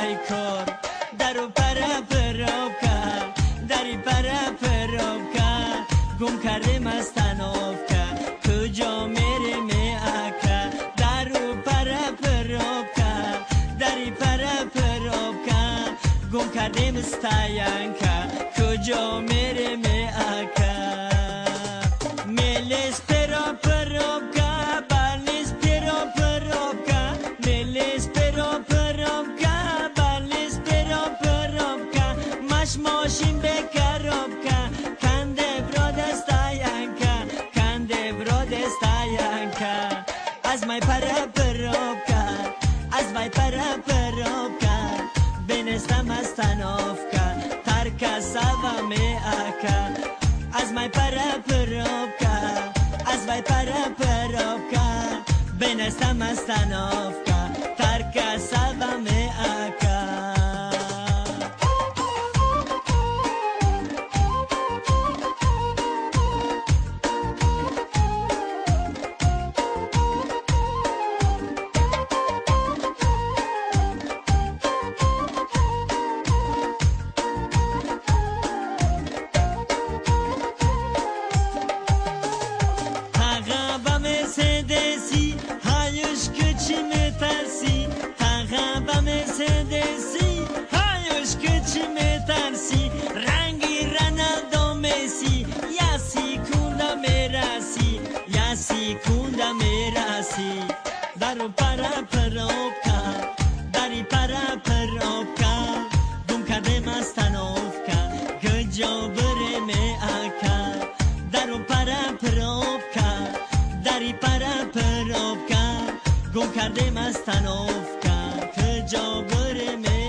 ای کار درو پره پروکا دری پره پروکا گم کرده مستنوکا کجا میره می اکا درو پره پروکا دری پره پروکا گم کرده مستاینکا کجا میره می اکا میلیس پرا پروکا بانیس پرا پروکا میلیس پرا پروکا بانیس پرا پروکا ماش ماشین بکروکا کنده برو دستاینکا کنده برو دستاینکا از مای پرا پروکا از مای پرا پروکا بنستم استانوفکا ترکا سوا می اکا از مای پرا پروکا از مای پرا پروکا بنستم استانوفکا ترکا سوا می اکا Sikunda merasi daru para perovka dari para perovka gum kade mastanovka gjo bere me aka daru para perovka dari para perovka gum kade mastanovka gjo bere me